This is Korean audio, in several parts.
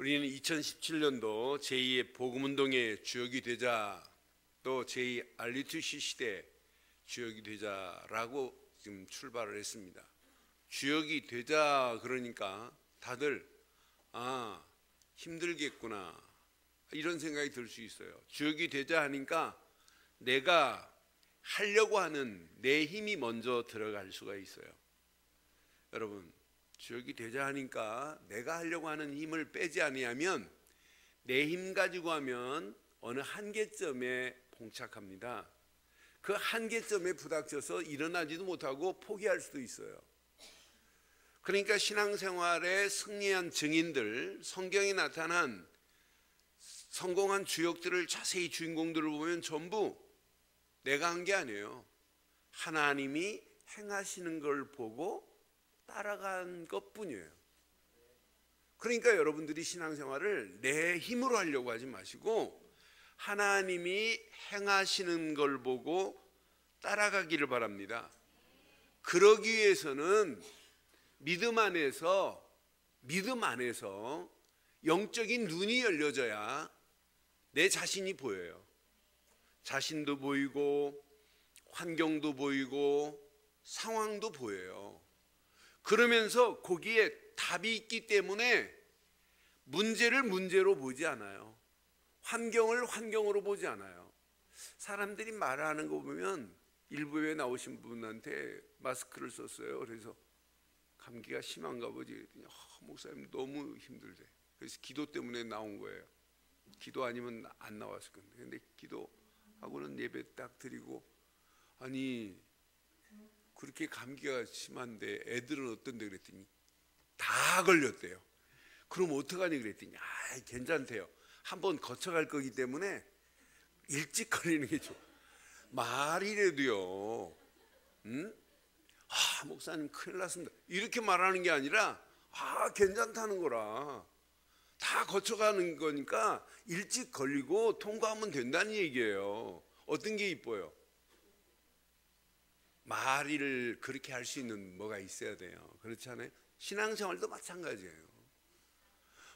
우리는 2017년도 제2의 복음운동의 주역이 되자, 또 제2 알리투시 시대 주역이 되자라고 지금 출발을 했습니다. 주역이 되자 그러니까 다들 힘들겠구나 이런 생각이 들 수 있어요. 주역이 되자 하니까 내가 하려고 하는 내 힘이 먼저 들어갈 수가 있어요. 여러분, 주역이 되자 하니까 내가 하려고 하는 힘을 빼지 아니하면 내 힘 가지고 하면 어느 한계점에 봉착합니다. 그 한계점에 부닥쳐서 일어나지도 못하고 포기할 수도 있어요. 그러니까 신앙생활에 승리한 증인들, 성경에 나타난 성공한 주역들을 자세히 주인공들을 보면 전부 내가 한 게 아니에요. 하나님이 행하시는 걸 보고 따라간 것뿐이에요. 그러니까 여러분들이 신앙생활을 내 힘으로 하려고 하지 마시고 하나님이 행하시는 걸 보고 따라가기를 바랍니다. 그러기 위해서는 믿음 안에서 영적인 눈이 열려져야 내 자신이 보여요. 자신도 보이고 환경도 보이고 상황도 보여요. 그러면서 거기에 답이 있기 때문에 문제를 문제로 보지 않아요. 환경을 환경으로 보지 않아요. 사람들이 말하는 거 보면 일부에 나오신 분한테 마스크를 썼어요. 그래서 감기가 심한가 보지. 목사님 너무 힘들대. 그래서 기도 때문에 나온 거예요. 기도 아니면 안 나왔을 건데. 근데 기도하고는 예배 딱 드리고, 아니 그렇게 감기가 심한데 애들은 어떤데 그랬더니 다 걸렸대요. 그럼 어떡하니 그랬더니 괜찮대요. 한번 거쳐갈 거기 때문에 일찍 걸리는 게 좋아. 말이라도요. 목사님 큰일 났습니다 이렇게 말하는 게 아니라 괜찮다는 거라. 다 거쳐가는 거니까 일찍 걸리고 통과하면 된다는 얘기예요. 어떤 게 이뻐요? 말을 그렇게 할 수 있는 뭐가 있어야 돼요. 그렇지 않아요? 신앙생활도 마찬가지예요.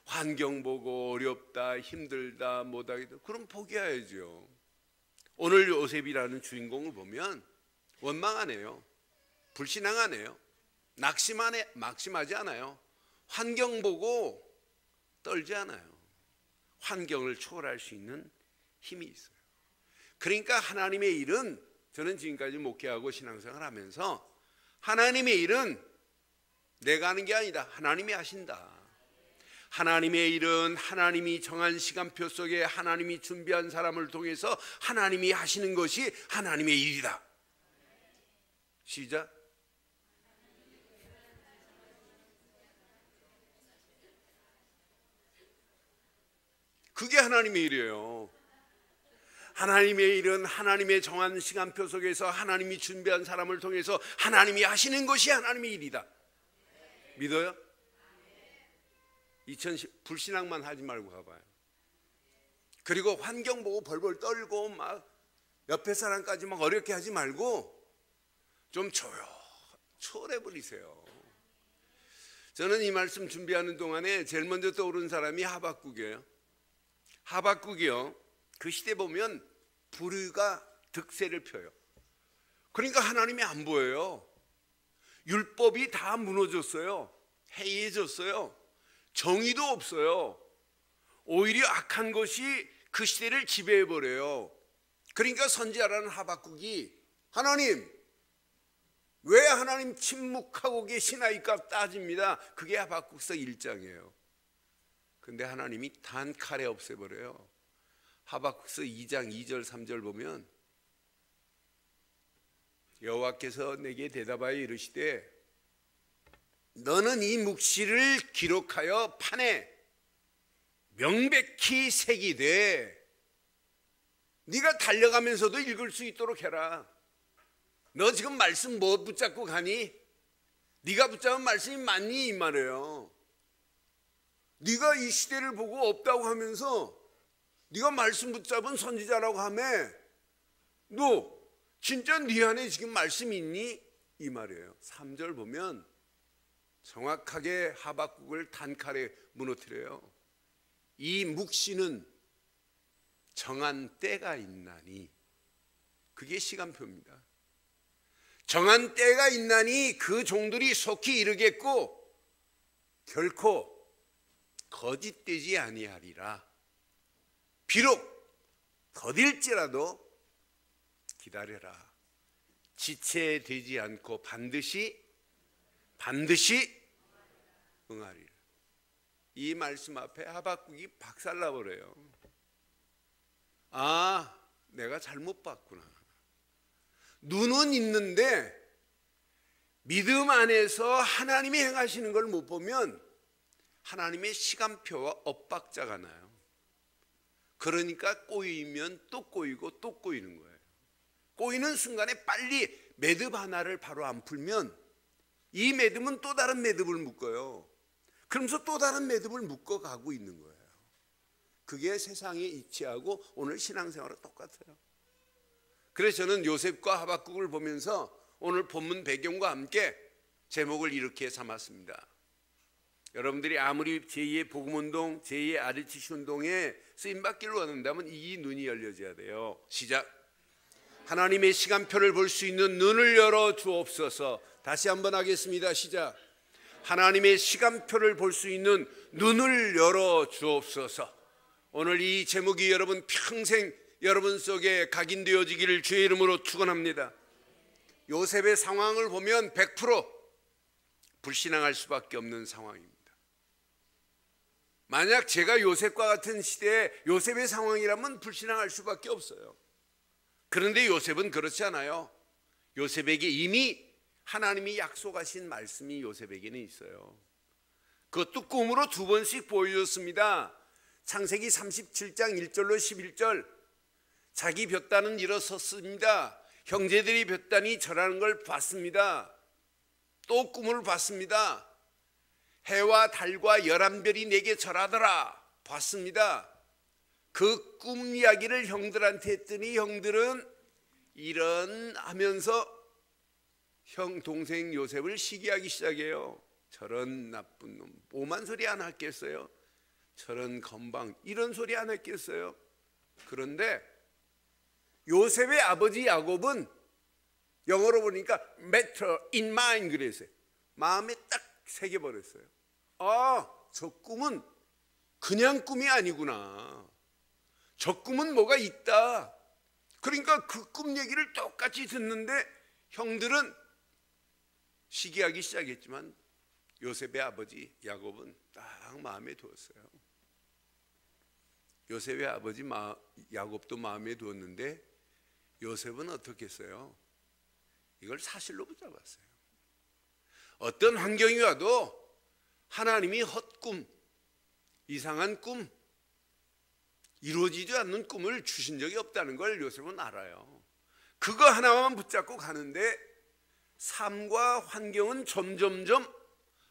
환경 보고 어렵다, 힘들다, 못하겠다, 그럼 포기해야죠. 오늘 요셉이라는 주인공을 보면 원망하네요. 불신앙하네요. 낙심하지 않아요. 환경 보고 떨지 않아요. 환경을 초월할 수 있는 힘이 있어요. 그러니까 하나님의 일은, 저는 지금까지 목회하고 신앙생활 하면서 하나님의 일은 내가 하는 게 아니다. 하나님이 하신다. 하나님의 일은 하나님이 정한 시간표 속에 하나님이 준비한 사람을 통해서 하나님이 하시는 것이 하나님의 일이다. 시작. 그게 하나님의 일이에요. 하나님의 일은 하나님의 정한 시간표 속에서 하나님이 준비한 사람을 통해서 하나님이 하시는 것이 하나님의 일이다. 믿어요? 2010 불신앙만 하지 말고 가봐요. 그리고 환경 보고 벌벌 떨고 막 옆에 사람까지 막 어렵게 하지 말고 좀 초월해 버리세요. 저는 이 말씀 준비하는 동안에 제일 먼저 떠오른 사람이 하박국이에요. 하박국이요, 그 시대 보면 불의가 득세를 펴요. 그러니까 하나님이 안 보여요. 율법이 다 무너졌어요. 해이해졌어요. 정의도 없어요. 오히려 악한 것이 그 시대를 지배해버려요. 그러니까 선지자라는 하박국이 하나님, 왜 하나님 침묵하고 계시나이까 따집니다. 그게 하박국서 1장이에요. 근데 하나님이 단칼에 없애버려요. 하박국서 2장 2절 3절 보면 여호와께서 내게 대답하여 이르시되 너는 이 묵시를 기록하여 판에 명백히 새기되 네가 달려가면서도 읽을 수 있도록 해라. 너 지금 말씀 뭐 붙잡고 가니? 네가 붙잡은 말씀이 맞니? 이 말이에요. 네가 이 시대를 보고 없다고 하면서 네가 말씀 붙잡은 선지자라고 하며 너 진짜 네 안에 지금 말씀이 있니? 이 말이에요. 3절 보면 정확하게 하박국을 단칼에 무너뜨려요. 이 묵시는 정한 때가 있나니, 그게 시간표입니다. 정한 때가 있나니 그 종들이 속히 이르겠고 결코 거짓되지 아니하리라. 비록 더딜지라도 기다려라. 지체되지 않고 반드시 응하리라. 이 말씀 앞에 하박국이 박살나버려요. 아, 내가 잘못 봤구나. 눈은 있는데 믿음 안에서 하나님이 행하시는 걸 못 보면 하나님의 시간표와 엇박자가 나요. 그러니까 꼬이면 또 꼬이고 또 꼬이는 거예요. 꼬이는 순간에 빨리 매듭 하나를 바로 안 풀면 이 매듭은 또 다른 매듭을 묶어요. 그러면서 또 다른 매듭을 묶어가고 있는 거예요. 그게 세상의 이치하고 오늘 신앙생활은 똑같아요. 그래서 저는 요셉과 하박국을 보면서 오늘 본문 배경과 함께 제목을 이렇게 삼았습니다. 여러분들이 아무리 제2의 복음운동, 제2의 RTC 운동에 쓰임받기를 원한다면 이 눈이 열려져야 돼요. 시작. 하나님의 시간표를 볼 수 있는 눈을 열어 주옵소서. 다시 한번 하겠습니다. 시작. 하나님의 시간표를 볼 수 있는 눈을 열어 주옵소서. 오늘 이 제목이 여러분 평생 여러분 속에 각인되어지기를 주의 이름으로 축원합니다. 요셉의 상황을 보면 100% 불신앙할 수밖에 없는 상황입니다. 만약 제가 요셉과 같은 시대에 요셉의 상황이라면 불신앙할 수밖에 없어요. 그런데 요셉은 그렇지 않아요. 요셉에게 이미 하나님이 약속하신 말씀이 요셉에게는 있어요. 그것도 꿈으로 2번씩 보여줬습니다. 창세기 37장 1절로 11절. 자기 볕단은 일어섰습니다. 형제들이 볕단이 절하는 걸 봤습니다. 또 꿈을 봤습니다. 해와 달과 11별이 내게 절하더라. 봤습니다. 그 꿈 이야기를 형들한테 했더니 형들은 이런 하면서 형 동생 요셉을 시기하기 시작해요. 저런 나쁜 놈, 오만 소리 안 했겠어요? 저런 건방, 이런 소리 안 했겠어요? 그런데 요셉의 아버지 야곱은 영어로 보니까 matter in mind 그랬어요. 마음에 딱 새겨버렸어요. 아, 저 꿈은 그냥 꿈이 아니구나. 저 꿈은 뭐가 있다. 그러니까 그 꿈 얘기를 똑같이 듣는데 형들은 시기하기 시작했지만 요셉의 아버지 야곱은 딱 마음에 두었어요. 요셉의 아버지 야곱도 마음에 두었는데 요셉은 어떻게 했어요? 이걸 사실로 붙잡았어요. 어떤 환경이 와도 하나님이 헛꿈, 이상한 꿈, 이루어지지 않는 꿈을 주신 적이 없다는 걸 요셉은 알아요. 그거 하나만 붙잡고 가는데 삶과 환경은 점점점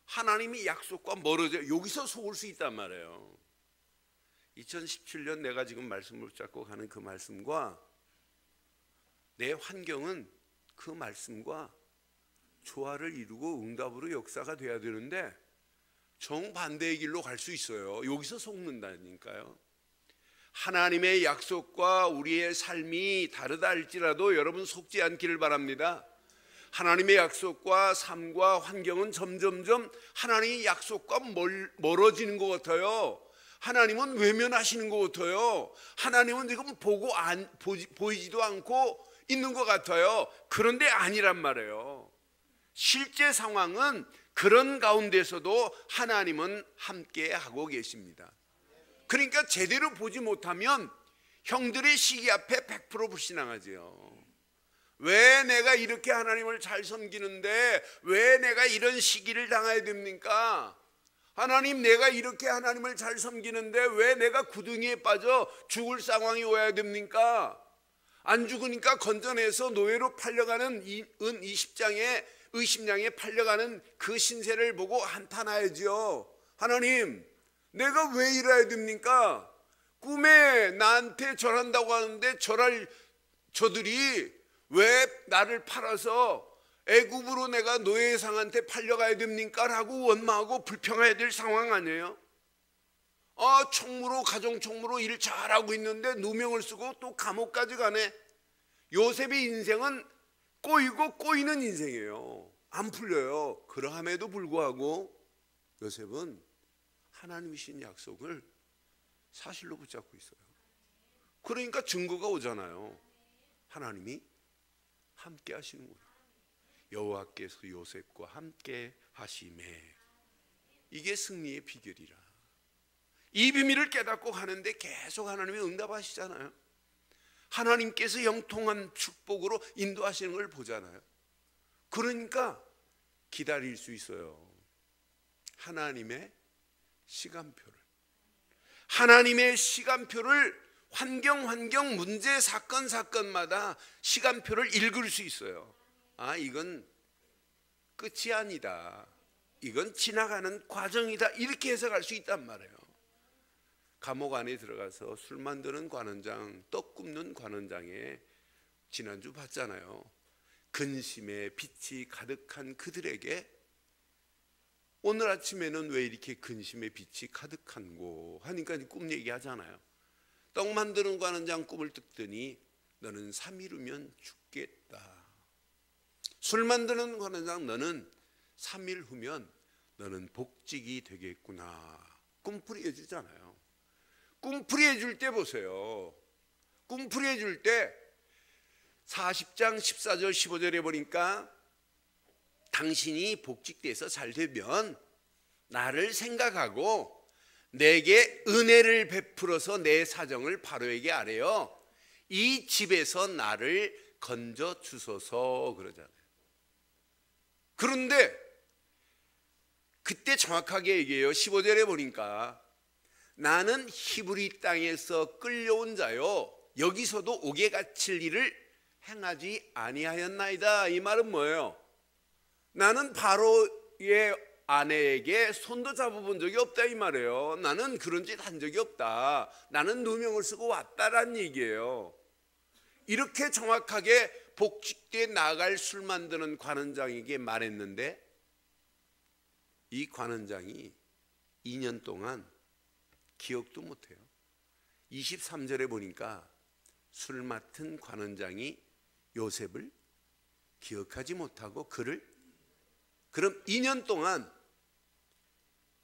하나님이 약속과 멀어져. 여기서 속을 수 있단 말이에요. 2017년 내가 지금 말씀을 붙잡고 가는 그 말씀과 내 환경은 그 말씀과 조화를 이루고 응답으로 역사가 돼야 되는데 정반대의 길로 갈 수 있어요. 여기서 속는다니까요. 하나님의 약속과 우리의 삶이 다르다 할지라도 여러분 속지 않기를 바랍니다. 하나님의 약속과 삶과 환경은 점점점 하나님의 약속과 멀어지는 것 같아요. 하나님은 외면하시는 것 같아요. 하나님은 지금 보이지도 않고 있는 것 같아요. 그런데 아니란 말이에요. 실제 상황은 그런 가운데서도 하나님은 함께 하고 계십니다. 그러니까 제대로 보지 못하면 형들의 시기 앞에 100% 불신앙하죠. 왜 내가 이렇게 하나님을 잘 섬기는데 왜 내가 이런 시기를 당해야 됩니까? 하나님, 내가 이렇게 하나님을 잘 섬기는데 왜 내가 구덩이에 빠져 죽을 상황이 와야 됩니까? 안 죽으니까 건져내서 노예로 팔려가는 은 20장에 의심량에 팔려가는 그 신세를 보고 한탄하야죠. 하나님, 내가 왜 이래야 됩니까? 꿈에 나한테 절한다고 하는데 절할 저들이 왜 나를 팔아서 애굽으로 내가 노예상한테 팔려가야 됩니까? 라고 원망하고 불평해야 될 상황 아니에요? 총무로, 가정총무로 일 잘하고 있는데 누명을 쓰고 또 감옥까지 가네. 요셉의 인생은 꼬이고 꼬이는 인생이에요. 안 풀려요. 그러함에도 불구하고 요셉은 하나님이 주신 약속을 사실로 붙잡고 있어요. 그러니까 증거가 오잖아요. 하나님이 함께 하시는구나. 여호와께서 요셉과 함께 하심에. 이게 승리의 비결이라. 이 비밀을 깨닫고 가는데 계속 하나님이 응답하시잖아요. 하나님께서 형통한 축복으로 인도하시는 걸 보잖아요. 그러니까 기다릴 수 있어요. 하나님의 시간표를. 하나님의 시간표를 환경 문제 사건마다 시간표를 읽을 수 있어요. 이건 끝이 아니다. 이건 지나가는 과정이다. 이렇게 해석할 수 있단 말이에요. 감옥 안에 들어가서 술 만드는 관원장, 떡 굽는 관원장에 지난주 봤잖아요. 근심의 빛이 가득한 그들에게 오늘 아침에는 왜 이렇게 근심의 빛이 가득한고 하니까 꿈 얘기하잖아요. 떡 만드는 관원장 꿈을 뜯더니 너는 3일 후면 죽겠다. 술 만드는 관원장 너는 3일 후면 너는 복직이 되겠구나. 꿈풀이 해주잖아요. 꿈풀이 해줄 때 보세요. 꿈풀이 해줄 때 40장 14절 15절에 보니까 당신이 복직돼서 잘 되면 나를 생각하고 내게 은혜를 베풀어서 내 사정을 바로에게 아뢰어 이 집에서 나를 건져 주소서 그러잖아요. 그런데 그때 정확하게 얘기해요. 15절에 보니까 나는 히브리 땅에서 끌려온 자요 여기서도 옥에 갇힐 일을 행하지 아니하였나이다. 이 말은 뭐예요? 나는 바로의 아내에게 손도 잡아본 적이 없다 이 말이에요. 나는 그런 짓 한 적이 없다. 나는 누명을 쓰고 왔다란 얘기예요. 이렇게 정확하게 복직돼 나갈 술 만드는 관원장에게 말했는데 이 관원장이 2년 동안 기억도 못해요. 23절에 보니까 술 맡은 관원장이 요셉을 기억하지 못하고 그럼 2년 동안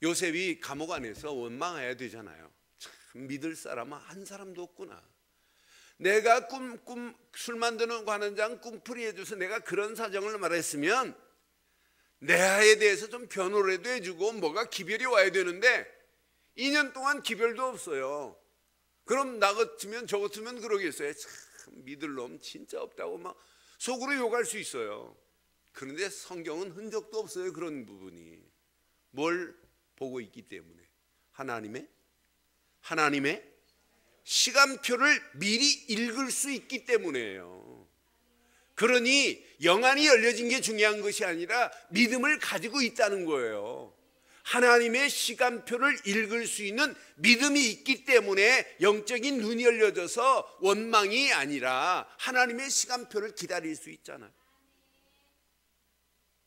요셉이 감옥 안에서 원망해야 되잖아요. 참 믿을 사람은 한 사람도 없구나. 내가 술 만드는 관원장 꿈풀이 해줘서 내가 그런 사정을 말했으면 내 아이에 대해서 좀 변호라도 해주고 뭐가 기별이 와야 되는데 2년 동안 기별도 없어요. 그럼 나 같으면 저 같으면 그러겠어요. 참 믿을 놈 진짜 없다고 막 속으로 욕할 수 있어요. 그런데 성경은 흔적도 없어요. 그런 부분이. 뭘 보고 있기 때문에 하나님의 시간표를 미리 읽을 수 있기 때문에요. 그러니 영안이 열려진 게 중요한 것이 아니라 믿음을 가지고 있다는 거예요. 하나님의 시간표를 읽을 수 있는 믿음이 있기 때문에 영적인 눈이 열려져서 원망이 아니라 하나님의 시간표를 기다릴 수 있잖아요.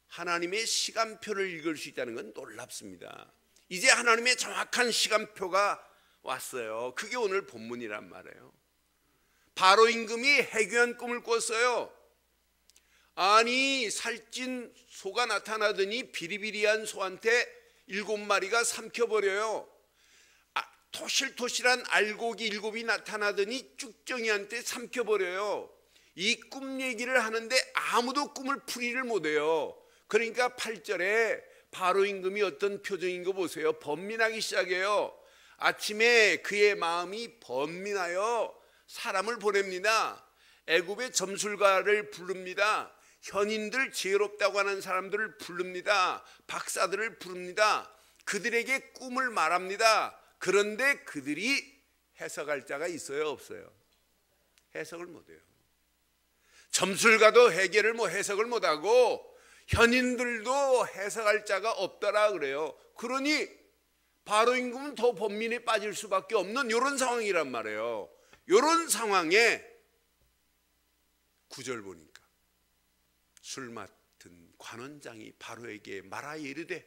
하나님의 시간표를 읽을 수 있다는 건 놀랍습니다. 이제 하나님의 정확한 시간표가 왔어요. 그게 오늘 본문이란 말이에요. 바로 임금이 해괴한 꿈을 꿨어요. 아니 살찐 소가 나타나더니 비리비리한 소한테 7마리가 삼켜버려요. 토실토실한 알곡이 7이 나타나더니 쭉정이한테 삼켜버려요. 이 꿈 얘기를 하는데 아무도 꿈을 풀이를 못해요. 그러니까 8절에 바로 임금이 어떤 표정인 거 보세요. 번민하기 시작해요. 아침에 그의 마음이 번민하여 사람을 보냅니다. 애굽의 점술가를 부릅니다. 현인들 지혜롭다고 하는 사람들을 부릅니다. 박사들을 부릅니다. 그들에게 꿈을 말합니다. 그런데 그들이 해석할 자가 있어요 없어요? 해석을 못해요. 점술가도 해결을 해석을 못하고 현인들도 해석할 자가 없더라 그래요. 그러니 바로 임금은 더 번민에 빠질 수밖에 없는 이런 상황이란 말이에요. 이런 상황에 9절 보니까 술 맡은 관원장이 바로에게 말하여 이르되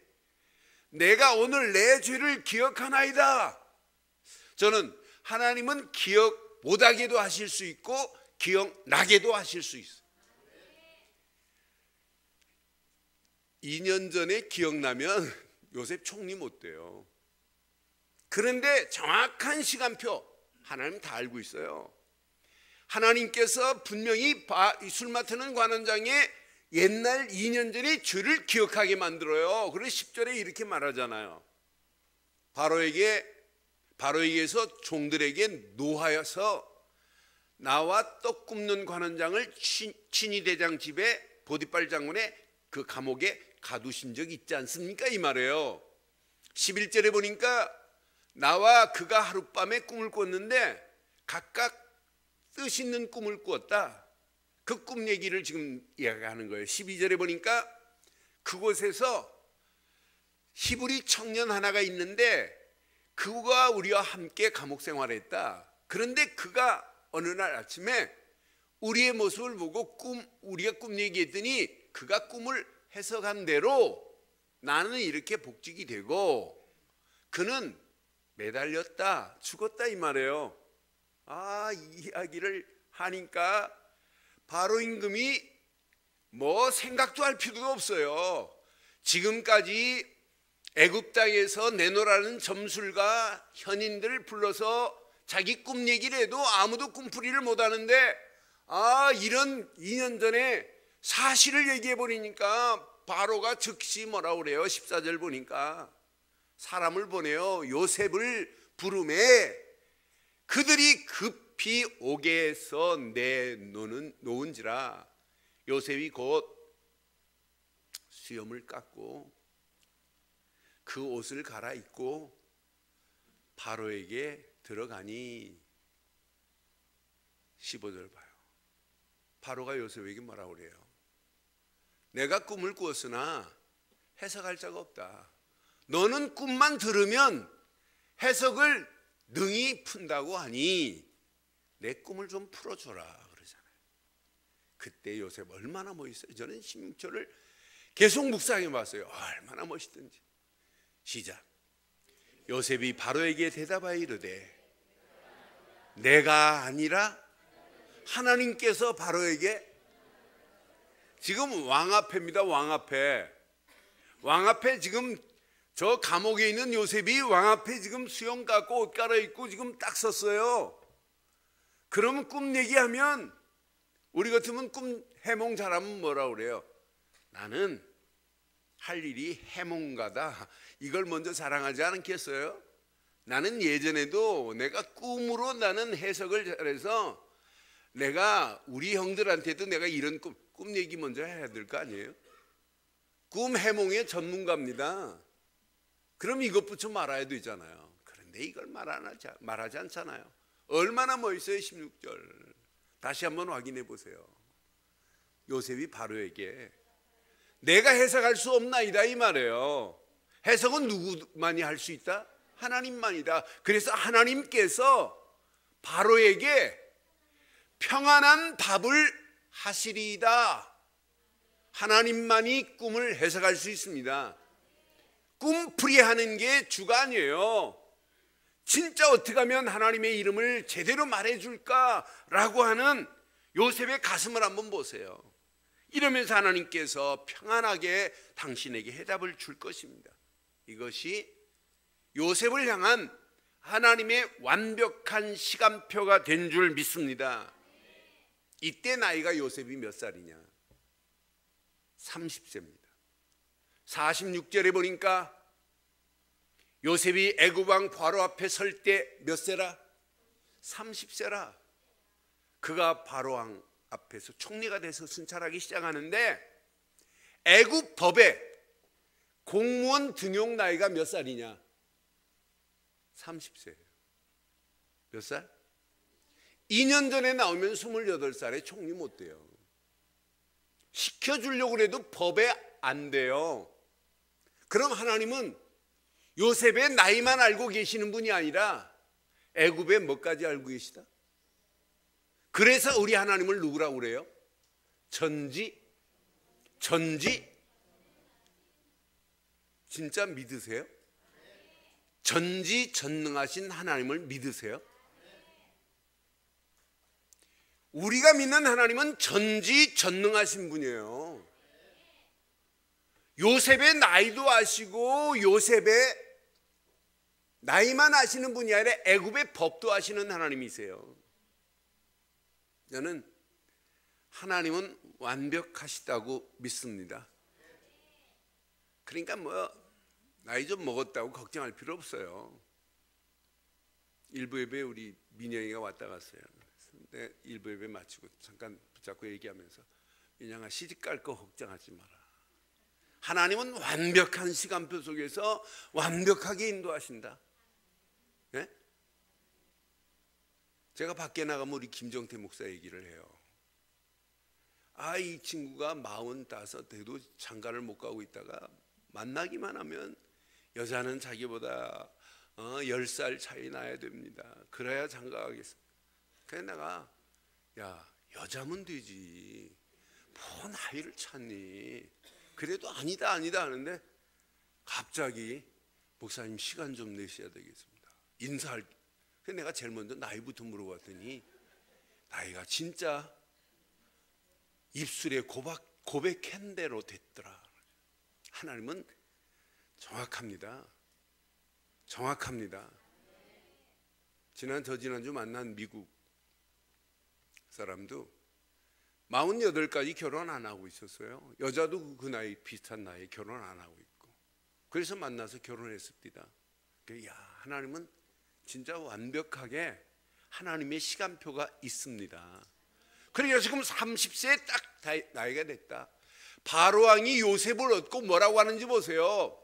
내가 오늘 내 죄를 기억하나이다. 저는 하나님은 기억 못하게도 하실 수 있고 기억나게도 하실 수 있어요. 2년 전에 기억나면 요셉 총리 못 돼요. 그런데 정확한 시간표 하나님 다 알고 있어요. 하나님께서 분명히 술 맡는 관원장의 옛날 2년 전의 죄를 기억하게 만들어요. 그래서 10절에 이렇게 말하잖아요. 바로에게서 종들에게 노하여서 나와 떡 굽는 관원장을 친위대장 집에 보디발 장군의 그 감옥에 가두신 적이 있지 않습니까? 이 말이에요. 11절에 보니까 나와 그가 하룻밤에 꿈을 꿨는데 각각 뜻있는 꿈을 꾸었다. 그 꿈 얘기를 지금 이야기하는 거예요. 12절에 보니까 그곳에서 히브리 청년 하나가 있는데 그가 우리와 함께 감옥 생활했다. 그런데 그가 어느 날 아침에 우리의 모습을 보고 우리가 꿈 얘기했더니 그가 꿈을 해석한 대로 나는 이렇게 복직이 되고 그는 매달렸다, 죽었다 이 말이에요. 이 이야기를 하니까 바로 임금이 뭐 생각도 할 필요가 없어요. 지금까지 애굽 땅에서 내놓으라는 점술가 현인들을 불러서 자기 꿈 얘기를 해도 아무도 꿈풀이를 못하는데 이런 2년 전에 사실을 얘기해 버리니까 바로가 즉시 뭐라고 그래요? 14절 보니까 사람을 보내요. 요셉을 부르매 그들이 급히 오게 해서 내놓은지라. 요셉이 곧 수염을 깎고 그 옷을 갈아입고 바로에게 들어가니 15절 봐요. 바로가 요셉에게 뭐라고 그래요? 내가 꿈을 꾸었으나 해석할 자가 없다. 너는 꿈만 들으면 해석을 능히 푼다고 하니 내 꿈을 좀 풀어줘라 그러잖아요. 그때 요셉 얼마나 멋있어요. 저는 16절을 계속 묵상해 봤어요. 얼마나 멋있든지. 시작. 요셉이 바로에게 대답하여 이르되 내가 아니라 하나님께서 바로에게, 지금 왕 앞에입니다. 왕 앞에 지금 저 감옥에 있는 요셉이 왕 앞에 지금 수염 깎고 옷 갈아입고 지금 딱 섰어요. 그러면 꿈 얘기하면 우리 같으면 꿈 해몽 잘하면 뭐라고 그래요? 나는 할 일이 해몽가다. 이걸 먼저 자랑하지 않겠어요? 나는 예전에도 내가 꿈으로 나는 해석을 잘해서 내가 우리 형들한테도 내가 이런 꿈 얘기 먼저 해야 될 거 아니에요? 꿈 해몽의 전문가입니다. 그럼 이것부터 말아야 되잖아요. 그런데 이걸 말하지 않잖아요. 얼마나 멋있어요. 16절 다시 한번 확인해 보세요. 요셉이 바로에게 내가 해석할 수 없나이다 이 말이에요. 해석은 누구만이 할 수 있다? 하나님만이다. 그래서 하나님께서 바로에게 평안한 답을 하시리이다. 하나님만이 꿈을 해석할 수 있습니다. 꿈풀이하는 게 주가 아니에요. 진짜 어떻게 하면 하나님의 이름을 제대로 말해줄까라고 하는 요셉의 가슴을 한번 보세요. 이러면서 하나님께서 평안하게 당신에게 해답을 줄 것입니다. 이것이 요셉을 향한 하나님의 완벽한 시간표가 된 줄 믿습니다. 이때 나이가 요셉이 몇 살이냐? 30세입니다. 46절에 보니까 요셉이 애굽 왕 바로 앞에 설 때 몇 세라? 30세라. 그가 바로 왕 앞에서 총리가 돼서 순찰하기 시작하는데 애굽 법에 공무원 등용 나이가 몇 살이냐? 30세예요. 몇 살? 2년 전에 나오면 28살에 총리 못 돼요. 시켜주려고 해도 법에 안 돼요. 그럼 하나님은 요셉의 나이만 알고 계시는 분이 아니라 애굽의 뭐까지 알고 계시다? 그래서 우리 하나님을 누구라고 그래요? 전지. 진짜 믿으세요? 전지전능하신 하나님을 믿으세요? 우리가 믿는 하나님은 전지전능하신 분이에요. 요셉의 나이도 아시고 요셉의 나이만 아시는 분이 아니라 애굽의 법도 아시는 하나님이세요. 저는 하나님은 완벽하시다고 믿습니다. 그러니까 나이 좀 먹었다고 걱정할 필요 없어요. 일부 예배 우리 민영이가 왔다 갔어요. 근데 일부 예배 마치고 잠깐 붙잡고 얘기하면서 민영아 시집 갈 거 걱정하지 마라. 하나님은 완벽한 시간표 속에서 완벽하게 인도하신다. 네? 제가 밖에 나가면 우리 김정태 목사 얘기를 해요. 이 친구가 45 돼도 장가를 못 가고 있다가 만나기만 하면 여자는 자기보다 10살 차이 나야 됩니다. 그래야 장가 가겠습니다. 그래서 내가 야 여자면 되지 뭐 나이를 찾니. 그래도 아니다 하는데 갑자기 목사님 시간 좀 내셔야 되겠습니다. 인사할. 그래서 내가 제일 먼저 나이부터 물어봤더니 나이가 진짜 입술에 고백한 대로 됐더라. 하나님은 정확합니다. 저지난주 만난 미국 사람도 48까지 결혼 안 하고 있었어요. 여자도 그 나이 비슷한 나이에 결혼 안 하고 있고. 그래서 만나서 결혼했습니다. 하나님은 진짜 완벽하게 하나님의 시간표가 있습니다. 그러니까 지금 30세에 딱 나이가 됐다. 바로왕이 요셉을 얻고 뭐라고 하는지 보세요.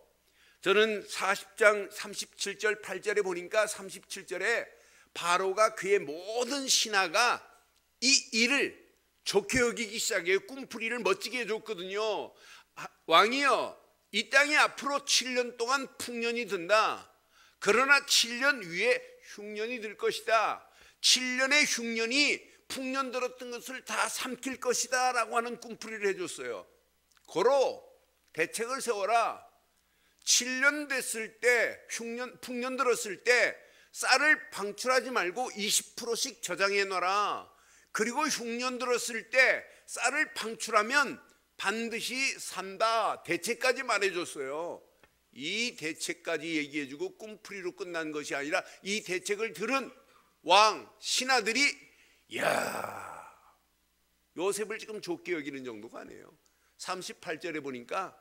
저는 40장 37절 8절에 보니까 37절에 바로가 그의 모든 신하가 이 일을 좋게 여기기 시작해요. 꿈풀이를 멋지게 해줬거든요. 왕이여 이 땅이 앞으로 7년 동안 풍년이 든다. 그러나 7년 위에 흉년이 들 것이다. 7년의 흉년이 풍년 들었던 것을 다 삼킬 것이다 라고 하는 꿈풀이를 해줬어요. 고로 대책을 세워라. 7년 됐을 때 풍년 들었을 때 쌀을 방출하지 말고 20%씩 저장해 놔라. 그리고 흉년 들었을 때 쌀을 방출하면 반드시 산다. 대책까지 말해줬어요. 이 대책까지 얘기해주고 꿈풀이로 끝난 것이 아니라 이 대책을 들은 왕 신하들이 이야 요셉을 지금 좋게 여기는 정도가 아니에요. 38절에 보니까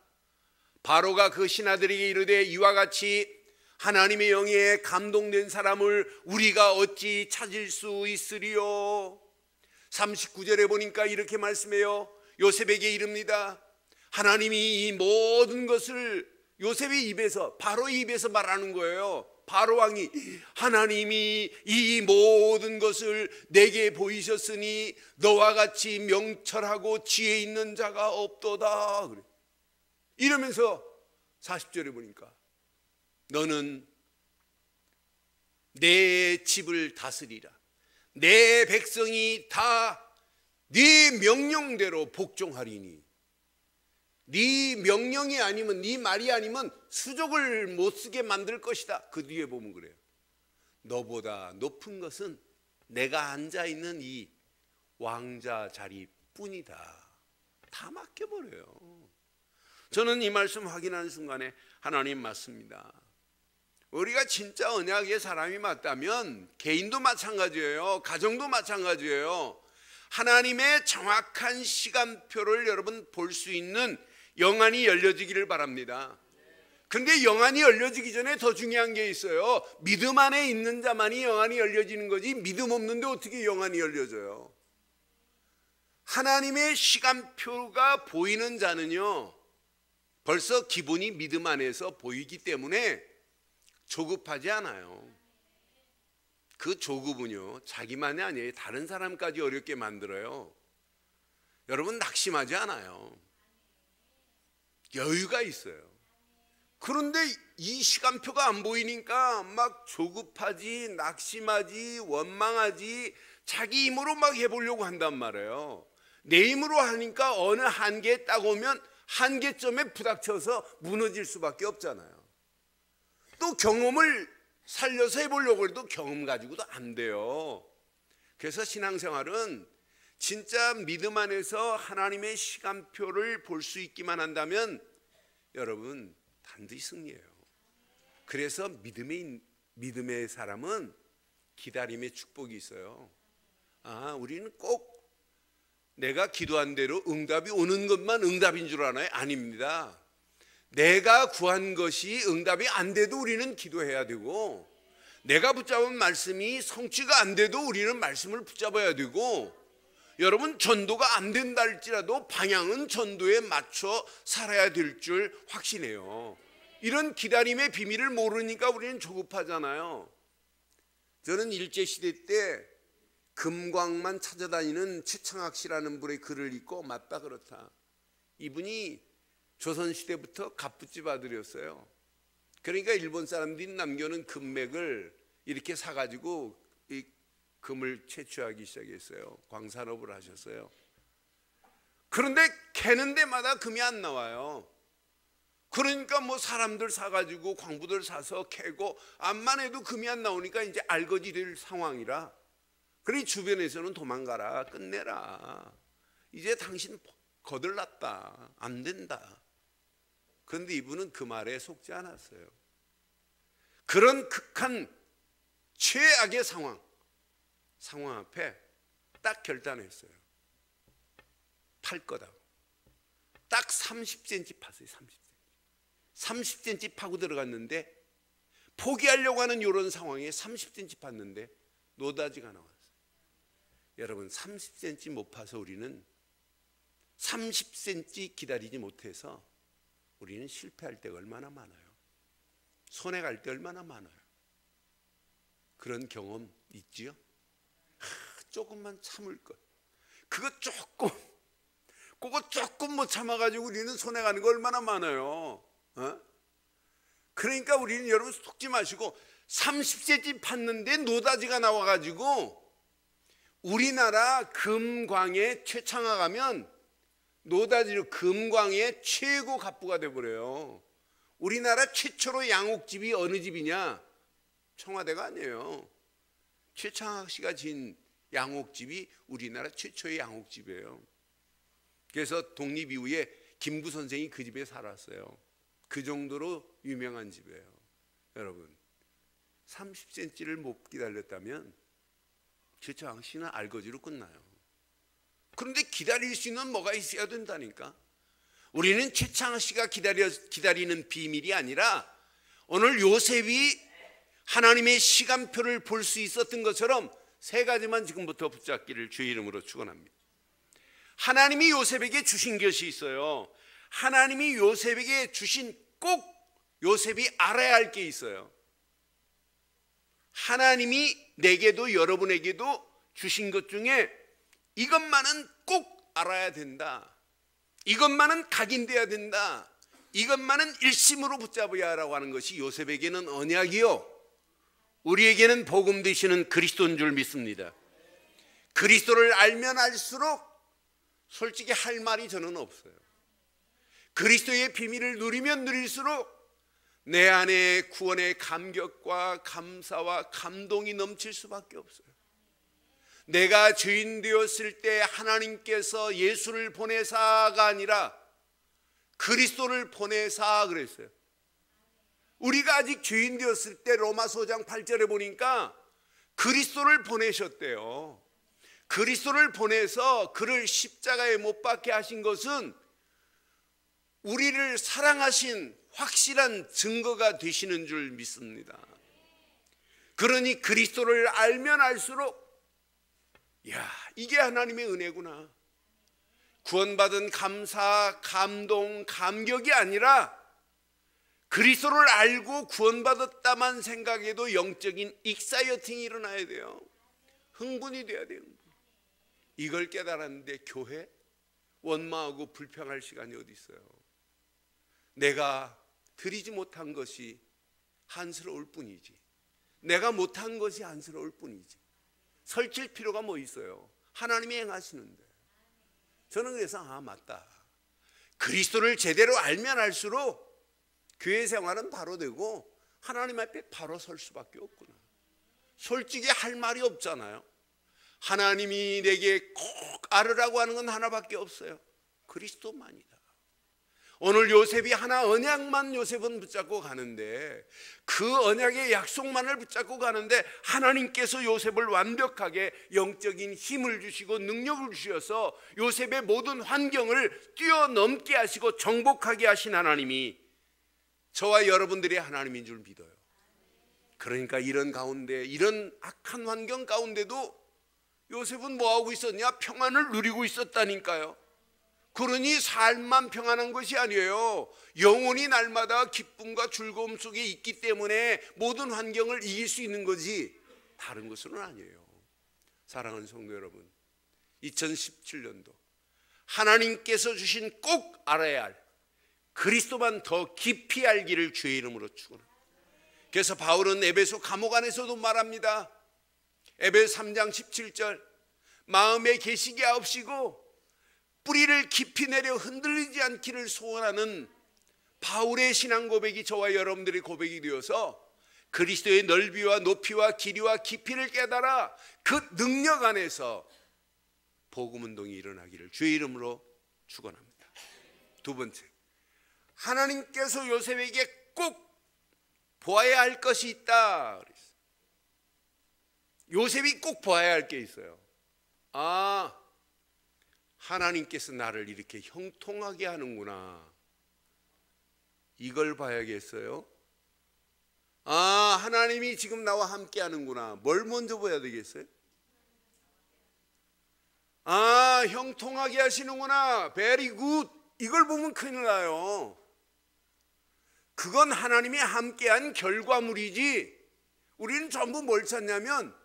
바로가 그 신하들에게 이르되 이와 같이 하나님의 영에 감동된 사람을 우리가 어찌 찾을 수 있으리요. 39절에 보니까 이렇게 말씀해요. 요셉에게 이릅니다. 하나님이 이 모든 것을 요셉의 입에서 바로의 입에서 말하는 거예요. 바로 왕이 하나님이 이 모든 것을 내게 보이셨으니 너와 같이 명철하고 지혜 있는 자가 없도다. 그래. 이러면서 40절에 보니까 너는 내 집을 다스리라. 내 백성이 다 네 명령대로 복종하리니 네 명령이 아니면 네 말이 아니면 수족을 못 쓰게 만들 것이다. 그 뒤에 보면 그래요. 너보다 높은 것은 내가 앉아있는 이 왕자 자리뿐이다. 다 맡겨버려요. 저는 이 말씀 확인하는 순간에 하나님 맞습니다. 우리가 진짜 언약의 사람이 맞다면 개인도 마찬가지예요. 가정도 마찬가지예요. 하나님의 정확한 시간표를 여러분 볼 수 있는 영안이 열려지기를 바랍니다. 근데 영안이 열려지기 전에 더 중요한 게 있어요. 믿음 안에 있는 자만이 영안이 열려지는 거지 믿음 없는데 어떻게 영안이 열려져요? 하나님의 시간표가 보이는 자는요 벌써 기본이 믿음 안에서 보이기 때문에 조급하지 않아요. 그 조급은요 자기만이 아니에요. 다른 사람까지 어렵게 만들어요. 여러분 낙심하지 않아요. 여유가 있어요. 그런데 이 시간표가 안 보이니까 막 조급하지, 낙심하지, 원망하지, 자기 힘으로 막 해보려고 한단 말이에요. 내 힘으로 하니까 어느 한계에 딱 오면 한계점에 부닥쳐서 무너질 수밖에 없잖아요. 또 경험을 살려서 해보려고 해도 경험 가지고도 안 돼요. 그래서 신앙생활은 진짜 믿음 안에서 하나님의 시간표를 볼 수 있기만 한다면 여러분 반드시 승리해요. 그래서 믿음의 사람은 기다림의 축복이 있어요. 우리는 꼭 내가 기도한 대로 응답이 오는 것만 응답인 줄 아나요? 아닙니다. 내가 구한 것이 응답이 안 돼도 우리는 기도해야 되고, 내가 붙잡은 말씀이 성취가 안 돼도 우리는 말씀을 붙잡아야 되고, 여러분 전도가 안 된다 할지라도 방향은 전도에 맞춰 살아야 될 줄 확신해요. 이런 기다림의 비밀을 모르니까 우리는 조급하잖아요. 저는 일제시대 때 금광만 찾아다니는 최창학 씨라는 분의 글을 읽고 맞다 그렇다. 이분이 조선시대부터 갑부집 아들이었어요. 그러니까 일본 사람들이 남겨놓은 금맥을 이렇게 사가지고 이 금을 채취하기 시작했어요. 광산업을 하셨어요. 그런데 캐는 데마다 금이 안 나와요. 그러니까 뭐 사람들 사가지고 광부들 사서 캐고 암만 해도 금이 안 나오니까 이제 알거지 될 상황이라, 그러니 주변에서는 도망가라, 끝내라, 이제 당신 거들났다, 안 된다. 그런데 이분은 그 말에 속지 않았어요. 그런 극한 최악의 상황 앞에 딱 결단했어요. 팔 거다. 딱 30cm 팠어요. 30cm 파고 들어갔는데, 포기하려고 하는 이런 상황에 30cm 팠는데 노다지가 나왔어요. 여러분 30cm 못 파서 우리는 30cm 기다리지 못해서 우리는 실패할 때가 얼마나 많아요. 손해갈 때 얼마나 많아요. 그런 경험 있지요? 조금만 참을 것. 그거 조금 못 참아가지고 우리는 손해가는 거 얼마나 많아요. 그러니까 우리는 여러분 속지 마시고 30cm 팠는데 노다지가 나와가지고, 우리나라 금광의 최창화 가면 노다지로 금광의 최고 갑부가 돼버려요. 우리나라 최초로 양옥집이 어느 집이냐? 청와대가 아니에요. 최창학 씨가 지은 양옥집이 우리나라 최초의 양옥집이에요. 그래서 독립 이후에 김구 선생이 그 집에 살았어요. 그 정도로 유명한 집이에요. 여러분 30cm를 못 기다렸다면 최창학 씨는 알거지로 끝나요. 그런데 기다릴 수 있는 뭐가 있어야 된다니까. 우리는 최창학 씨가 기다리는 비밀이 아니라, 오늘 요셉이 하나님의 시간표를 볼 수 있었던 것처럼 세 가지만 지금부터 붙잡기를 주의 이름으로 축원합니다. 하나님이 요셉에게 주신 것이 있어요. 하나님이 요셉에게 주신, 꼭 요셉이 알아야 할 게 있어요. 하나님이 내게도 여러분에게도 주신 것 중에 이것만은 꼭 알아야 된다, 이것만은 각인돼야 된다, 이것만은 일심으로 붙잡아야 하라고 하는 것이 요셉에게는 언약이요, 우리에게는 복음 되시는 그리스도인 줄 믿습니다. 그리스도를 알면 알수록 솔직히 할 말이 저는 없어요. 그리스도의 비밀을 누리면 누릴수록 내 안에 구원의 감격과 감사와 감동이 넘칠 수밖에 없어요. 내가 죄인 되었을 때 하나님께서 예수를 보내사가 아니라 그리스도를 보내사 그랬어요. 우리가 아직 죄인 되었을 때 로마서 5장 8절에 보니까 그리스도를 보내셨대요. 그리스도를 보내서 그를 십자가에 못 박게 하신 것은 우리를 사랑하신 확실한 증거가 되시는 줄 믿습니다. 그러니 그리스도를 알면 알수록, 야, 이게 하나님의 은혜구나. 구원받은 감사, 감동, 감격이 아니라 그리스도를 알고 구원받았다만 생각해도 영적인 익사이어팅이 일어나야 돼요. 흥분이 돼야 돼요. 이걸 깨달았는데 교회 원망하고 불평할 시간이 어디 있어요? 내가 드리지 못한 것이 한스러울 뿐이지, 내가 못한 것이 한스러울 뿐이지, 설칠 필요가 뭐 있어요? 하나님이 행하시는데. 저는 그래서 맞다, 그리스도를 제대로 알면 알수록 교회 생활은 바로 되고 하나님 앞에 바로 설 수밖에 없구나. 솔직히 할 말이 없잖아요. 하나님이 내게 꼭 알으라고 하는 건 하나밖에 없어요. 그리스도만이다. 오늘 요셉이 하나 언약만 요셉은 붙잡고 가는데, 그 언약의 약속만을 붙잡고 가는데 하나님께서 요셉을 완벽하게 영적인 힘을 주시고 능력을 주셔서 요셉의 모든 환경을 뛰어넘게 하시고 정복하게 하신 하나님이 저와 여러분들의 하나님인 줄 믿어요. 그러니까 이런 가운데, 이런 악한 환경 가운데도 요셉은 뭐하고 있었냐? 평안을 누리고 있었다니까요. 그러니 삶만 평안한 것이 아니에요. 영혼이 날마다 기쁨과 즐거움 속에 있기 때문에 모든 환경을 이길 수 있는 거지 다른 것은 아니에요. 사랑하는 성도 여러분, 2017년도 하나님께서 주신 꼭 알아야 할 그리스도만 더 깊이 알기를 주의 이름으로 축원합니다. 그래서 바울은 에베소 감옥 안에서도 말합니다. 에베소 3장 17절, 마음에 계시게 하옵시고 뿌리를 깊이 내려 흔들리지 않기를 소원하는 바울의 신앙 고백이 저와 여러분들의 고백이 되어서 그리스도의 넓이와 높이와 길이와 깊이를 깨달아 그 능력 안에서 복음 운동이 일어나기를 주의 이름으로 축원합니다. 두 번째, 하나님께서 요셉에게 꼭 보아야 할 것이 있다. 요셉이 꼭 보아야 할 게 있어요. 하나님께서 나를 이렇게 형통하게 하는구나. 이걸 봐야겠어요. 하나님이 지금 나와 함께 하는구나. 뭘 먼저 봐야 되겠어요? 형통하게 하시는구나. Very good. 이걸 보면 큰일 나요. 그건 하나님이 함께한 결과물이지, 우리는 전부 뭘 찾냐면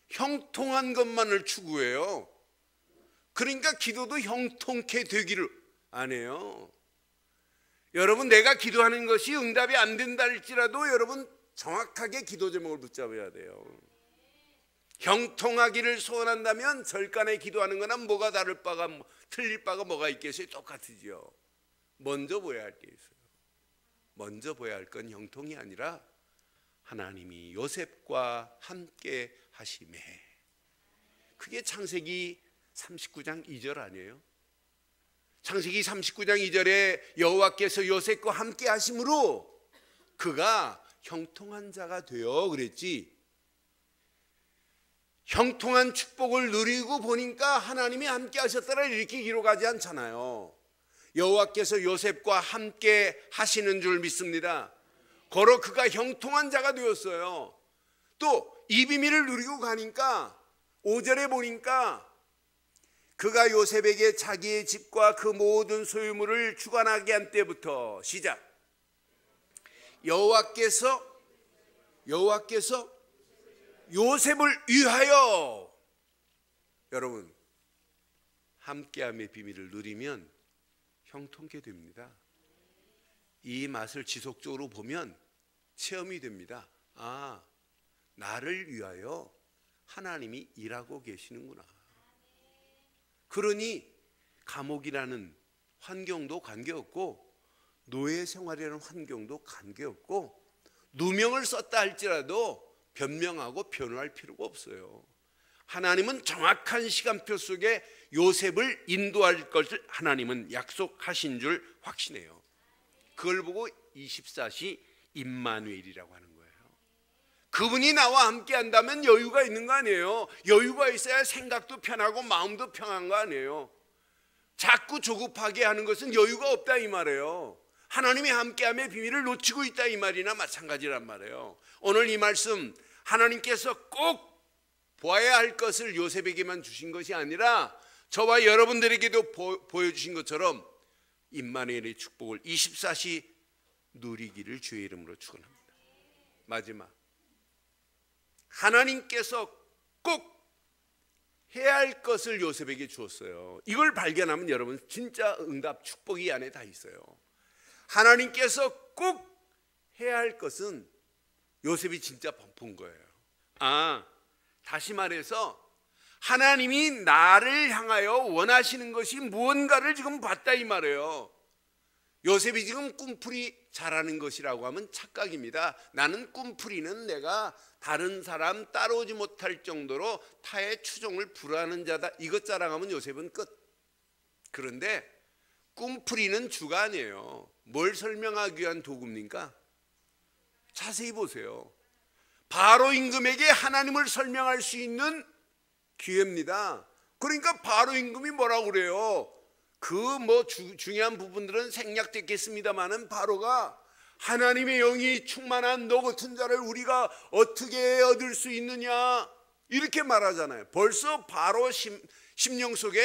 형통한 것만을 추구해요. 그러니까 기도도 형통케 되기를 안 해요. 여러분, 내가 기도하는 것이 응답이 안 된다 할지라도 여러분 정확하게 기도 제목을 붙잡아야 돼요. 형통하기를 소원한다면 절간에 기도하는 거나 뭐가 다를 바가, 틀릴 바가 뭐가 있겠어요? 똑같으지요. 먼저 보여야 할 게 있어요. 먼저 보여야 할 건 형통이 아니라 하나님이 요셉과 함께 하심에, 그게 창세기 39장 2절 아니에요? 창세기 39장 2절에 여호와께서 요셉과 함께 하심으로 그가 형통한 자가 되어 그랬지. 형통한 축복을 누리고 보니까 하나님이 함께 하셨더라 이렇게 기록하지 않잖아요. 여호와께서 요셉과 함께 하시는 줄 믿습니다. 고로 그가 형통한 자가 되었어요. 또 이 비밀을 누리고 가니까 5절에 보니까 그가 요셉에게 자기의 집과 그 모든 소유물을 주관하게 한 때부터 시작. 여호와께서 요셉을 위하여. 여러분, 함께함의 비밀을 누리면 형통케 됩니다. 이 맛을 지속적으로 보면 체험이 됩니다. 나를 위하여 하나님이 일하고 계시는구나. 그러니 감옥이라는 환경도 관계없고 노예 생활이라는 환경도 관계없고 누명을 썼다 할지라도 변명하고 변호할 필요가 없어요. 하나님은 정확한 시간표 속에 요셉을 인도할 것을 하나님은 약속하신 줄 확신해요. 그걸 보고 24시 임마누엘이라고 하는 거예요. 그분이 나와 함께 한다면 여유가 있는 거 아니에요. 여유가 있어야 생각도 편하고 마음도 편한 거 아니에요. 자꾸 조급하게 하는 것은 여유가 없다 이 말이에요. 하나님이 함께함의 비밀을 놓치고 있다 이 말이나 마찬가지란 말이에요. 오늘 이 말씀, 하나님께서 꼭 보아야 할 것을 요셉에게만 주신 것이 아니라 저와 여러분들에게도 보여주신 것처럼 임마누엘의 축복을 24시 누리기를 주의 이름으로 축원합니다. 마지막, 하나님께서 꼭 해야 할 것을 요셉에게 주었어요. 이걸 발견하면 여러분 진짜 응답 축복이 이 안에 다 있어요. 하나님께서 꼭 해야 할 것은 요셉이 진짜 본 거예요. 다시 말해서 하나님이 나를 향하여 원하시는 것이 무언가를 지금 봤다 이 말이에요. 요셉이 지금 꿈풀이 잘하는 것이라고 하면 착각입니다. 나는 꿈풀이는 내가 다른 사람 따라오지 못할 정도로 타의 추종을 불허하는 자다. 이것 자랑하면 요셉은 끝. 그런데 꿈풀이는 주가 아니에요. 뭘 설명하기 위한 도구입니까? 자세히 보세요. 바로 임금에게 하나님을 설명할 수 있는 기회입니다. 그러니까 바로 임금이 뭐라고 그래요? 중요한 부분들은 생략됐겠습니다만은 바로가 하나님의 영이 충만한 너 같은 자를 우리가 어떻게 얻을 수 있느냐 이렇게 말하잖아요. 벌써 바로 심령 속에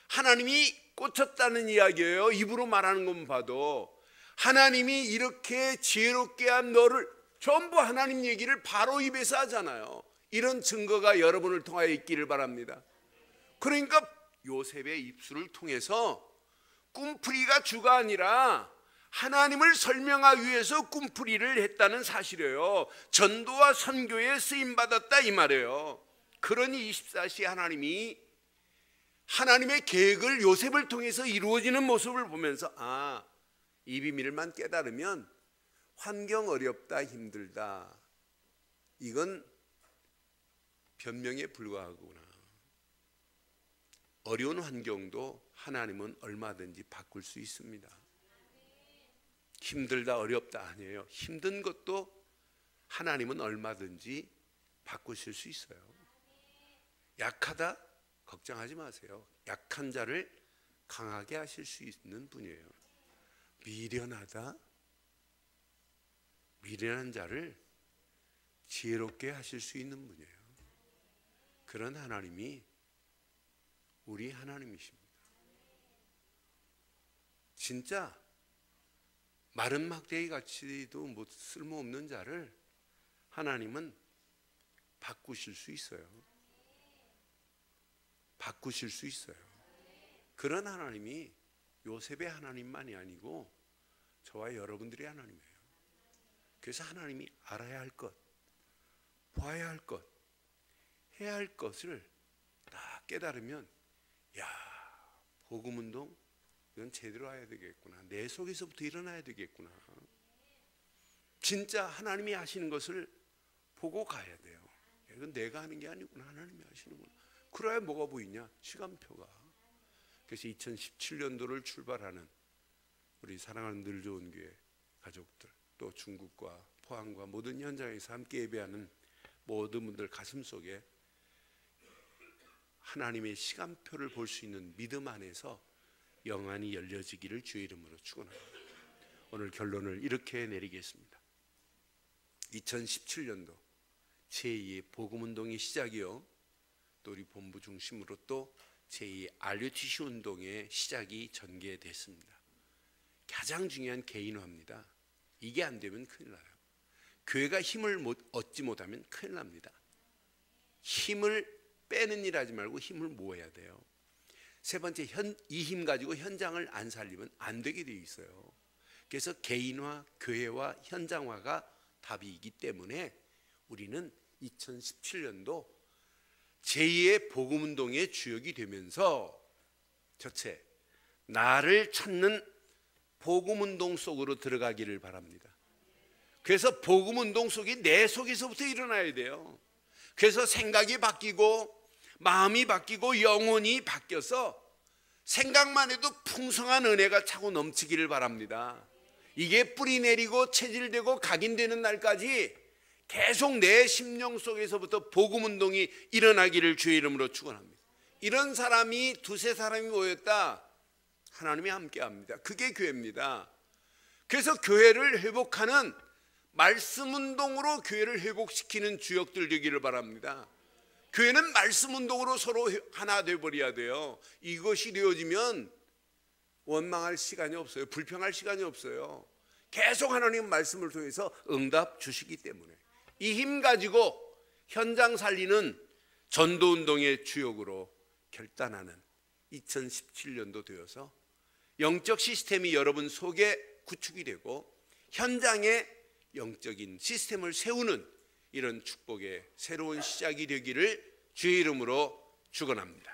하나님이 꽂혔다는 이야기예요. 입으로 말하는 것만 봐도 하나님이 이렇게 지혜롭게 한 너를, 전부 하나님 얘기를 바로 입에서 하잖아요. 이런 증거가 여러분을 통하여 있기를 바랍니다. 그러니까 요셉의 입술을 통해서 꿈풀이가 주가 아니라 하나님을 설명하기 위해서 꿈풀이를 했다는 사실이에요. 전도와 선교에 쓰임받았다 이 말이에요. 그러니 24시 하나님이 하나님의 계획을 요셉을 통해서 이루어지는 모습을 보면서 이 비밀만 깨달으면 환경 어렵다 힘들다 이건 변명에 불과하구나. 어려운 환경도 하나님은 얼마든지 바꿀 수 있습니다. 힘들다 어렵다 아니에요. 힘든 것도 하나님은 얼마든지 바꾸실 수 있어요. 약하다 걱정하지 마세요. 약한 자를 강하게 하실 수 있는 분이에요. 미련하다 미련한 자를 지혜롭게 하실 수 있는 분이에요. 그런 하나님이 우리 하나님이십니다. 진짜 마른 막대기 같이도 뭐 쓸모없는 자를 하나님은 바꾸실 수 있어요. 바꾸실 수 있어요. 그런 하나님이 요셉의 하나님만이 아니고 저와 여러분들의 하나님이에요. 그래서 하나님이 알아야 할 것, 봐야 할 것, 해야 할 것을 딱 깨달으면 복음운동 이건 제대로 해야 되겠구나. 내 속에서부터 일어나야 되겠구나. 진짜 하나님이 하시는 것을 보고 가야 돼요. 이건 내가 하는 게 아니구나. 하나님이 하시는구나. 그래야 뭐가 보이냐? 시간표가. 그래서 2017년도를 출발하는 우리 사랑하는 늘 좋은 교회 가족들, 또 중국과 포항과 모든 현장에서 함께 예배하는 모든 분들 가슴속에 하나님의 시간표를 볼 수 있는 믿음 안에서 영안이 열려지기를 주의 이름으로 축원합니다. 오늘 결론을 이렇게 내리겠습니다. 2017년도 제2의 복음운동의 시작이요, 또 우리 본부 중심으로 또 제2의 RUTC 운동의 시작이 전개됐습니다. 가장 중요한 개인화입니다. 이게 안 되면 큰일 나요. 교회가 힘을 얻지 못하면 큰일 납니다. 힘을 빼는 일 하지 말고 힘을 모아야 돼요. 세 번째, 이 힘 가지고 현장을 안 살리면 안 되게 되어 있어요. 그래서 개인화, 교회화, 현장화가 답이기 때문에 우리는 2017년도 제2의 복음운동의 주역이 되면서 첫째, 나를 찾는 복음운동 속으로 들어가기를 바랍니다. 그래서 복음운동 속이 내 속에서부터 일어나야 돼요. 그래서 생각이 바뀌고 마음이 바뀌고 영혼이 바뀌어서 생각만 해도 풍성한 은혜가 차고 넘치기를 바랍니다. 이게 뿌리 내리고 체질되고 각인되는 날까지 계속 내 심령 속에서부터 복음운동이 일어나기를 주의 이름으로 축원합니다. 이런 사람이 두세 사람이 모였다, 하나님이 함께합니다. 그게 교회입니다. 그래서 교회를 회복하는 말씀운동으로 교회를 회복시키는 주역들 되기를 바랍니다. 교회는 말씀운동으로 서로 하나 되어버려야 돼요. 이것이 되어지면 원망할 시간이 없어요. 불평할 시간이 없어요. 계속 하나님 말씀을 통해서 응답 주시기 때문에 이 힘 가지고 현장 살리는 전도운동의 주역으로 결단하는 2017년도 되어서 영적 시스템이 여러분 속에 구축이 되고 현장에 영적인 시스템을 세우는 이런 축복의 새로운 시작이 되기를 주의 이름으로 축원합니다.